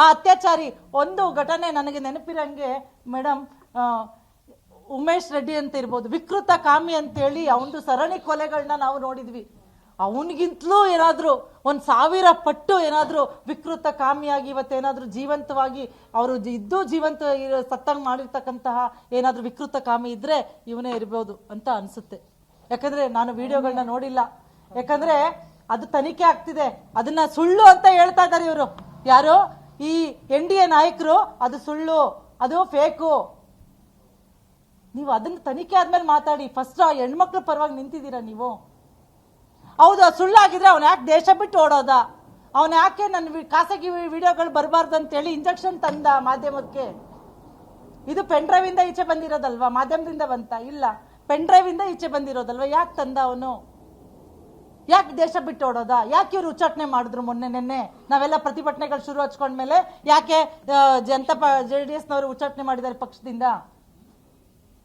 ಆ ಅತ್ಯಾಚಾರಿ ಒಂದು ಘಟನೆ ನನಗೆ ನೆನಪಿರಂಗೆ ಮೇಡಮ್, ಉಮೇಶ್ ರೆಡ್ಡಿ ಅಂತ ಇರ್ಬೋದು, ವಿಕೃತ ಕಾಮಿ ಅಂತೇಳಿ ಅವನು ಸರಣಿ ಕೊಲೆಗಳನ್ನ ನಾವು ನೋಡಿದ್ವಿ. ಅವನಿಗಿಂತಲೂ ಏನಾದರೂ 1000 ಪಟ್ಟು ಏನಾದರೂ ವಿಕೃತ ಕಾಮಿಯಾಗಿ ಇವತ್ತೇನಾದರೂ ಜೀವಂತವಾಗಿ ಅವರು ಇದ್ದು ಜೀವಂತ ಸತ್ತಂಗೆ ಮಾಡಿರ್ತಕ್ಕಂತಹ ಏನಾದರೂ ವಿಕೃತ ಕಾಮಿ ಇದ್ರೆ ಇವನೇ ಇರ್ಬೋದು ಅಂತ ಅನ್ಸುತ್ತೆ. ಯಾಕಂದ್ರೆ ನಾನು ವಿಡಿಯೋಗಳನ್ನ ನೋಡಿಲ್ಲ, ಯಾಕಂದ್ರೆ ಅದು ತನಿಖೆ ಆಗ್ತಿದೆ. ಅದನ್ನ ಸುಳ್ಳು ಅಂತ ಹೇಳ್ತಾ ಇದ್ದಾರೆ ಇವರು ಯಾರು, ಈ NDA ನಾಯಕರು. ಅದು ಸುಳ್ಳು, ಅದು ಫೇಕು. ನೀವು ಅದನ್ನ ತನಿಖೆ ಆದ್ಮೇಲೆ ಮಾತಾಡಿ. ಫಸ್ಟ್ ಆ ಹೆಣ್ಮಕ್ಳ ಪರವಾಗಿ ನಿಂತಿದ್ದೀರಾ ನೀವು. ಹೌದು, ಅದು ಸುಳ್ಳಾಗಿದ್ರೆ ಅವ್ನು ಯಾಕೆ ದೇಶ ಬಿಟ್ಟು ಓಡೋದ? ಅವನು ಯಾಕೆ ನನ್ನ ಖಾಸಗಿ ವಿಡಿಯೋಗಳು ಬರಬಾರ್ದು ಅಂತೇಳಿ ಇಂಜೆಕ್ಷನ್ ತಂದ ಮಾಧ್ಯಮಕ್ಕೆ? ಇದು ಪೆನ್ ಡ್ರೈವ್ ಇಂದ ಈಚೆ ಬಂದಿರೋದಲ್ವಾ, ಮಾಧ್ಯಮದಿಂದ ಬಂತ? ಇಲ್ಲ, ಪೆನ್ ಡ್ರೈವ್ ಇಂದ ಈಚೆ ಬಂದಿರೋದಲ್ವಾ. ಯಾಕೆ ತಂದ ಅವನು? ಯಾಕೆ ದೇಶ ಬಿಟ್ಟು ಓಡೋದ? ಯಾಕೆ ಇವ್ರು ಉಚ್ಚಾಟನೆ ಮಾಡಿದ್ರು ನಿನ್ನೆ ನಾವೆಲ್ಲ ಪ್ರತಿಭಟನೆಗಳು ಶುರು ಹಚ್ಕೊಂಡ್ಮೇಲೆ? ಯಾಕೆ JDS ನವರು ಉಚ್ಚಾಟನೆ ಮಾಡಿದ್ದಾರೆ ಪಕ್ಷದಿಂದ?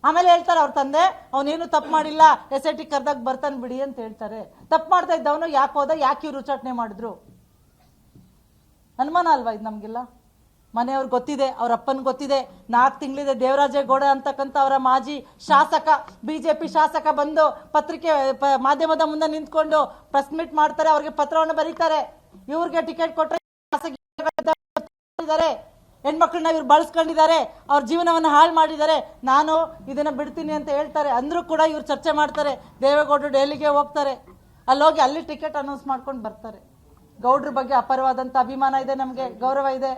ಆಮೇಲೆ ಹೇಳ್ತಾರೆ ಅವ್ರ ತಂದೆ ಅವನೇನು ತಪ್ಪು ಮಾಡಿಲ್ಲ, SIT ಕರ್ದಾಗ ಬರ್ತಾನೆ ಬಿಡಿ ಅಂತ ಹೇಳ್ತಾರೆ. ತಪ್ಪು ಮಾಡ್ತಾ ಇದ್ದವನು ಯಾಕೆ ಹೋದ? ಯಾಕೆ ಇವ್ರು ಉಚ್ಚಾಟನೆ ಮಾಡಿದ್ರು? ಅನುಮಾನ ಅಲ್ವಾ ಇದು ನಮ್ಗೆಲ್ಲ? ಮನೆಯವ್ರಿಗೆ ಗೊತ್ತಿದೆ, ಅವ್ರ ಅಪ್ಪನ್ ಗೊತ್ತಿದೆ. 4 ತಿಂಗಳಿದೆ ದೇವರಾಜೇಗೌಡ ಅಂತಕ್ಕಂಥ ಅವರ ಮಾಜಿ ಶಾಸಕ, BJP ಶಾಸಕ ಬಂದು ಪತ್ರಿಕೆ ಮಾಧ್ಯಮದ ಮುಂದೆ ನಿಂತ್ಕೊಂಡು ಪ್ರೆಸ್ ಮೀಟ್ ಮಾಡ್ತಾರೆ, ಅವ್ರಿಗೆ ಪತ್ರವನ್ನು ಬರೀತಾರೆ. ಇವ್ರಿಗೆ ಟಿಕೆಟ್ ಕೊಟ್ಟರೆ ಹೆಣ್ಮಕ್ಳನ್ನ ಇವ್ರು ಬಳಸ್ಕೊಂಡಿದ್ದಾರೆ, ಅವ್ರ ಜೀವನವನ್ನು ಹಾಳು ಮಾಡಿದ್ದಾರೆ, ನಾನು ಇದನ್ನ ಬಿಡ್ತೀನಿ ಅಂತ ಹೇಳ್ತಾರೆ. ಅಂದ್ರೂ ಕೂಡ ಇವ್ರು ಚರ್ಚೆ ಮಾಡ್ತಾರೆ. ದೇವೇಗೌಡರು ಡೆಲ್ಲಿಗೆ ಹೋಗ್ತಾರೆ, ಅಲ್ಲೋಗಿ ಅಲ್ಲಿ ಟಿಕೆಟ್ ಅನೌನ್ಸ್ ಮಾಡ್ಕೊಂಡು ಬರ್ತಾರೆ. ಗೌಡ್ರ ಬಗ್ಗೆ ಅಪಾರವಾದಂತ ಅಭಿಮಾನ ಇದೆ, ನಮ್ಗೆ ಗೌರವ ಇದೆ.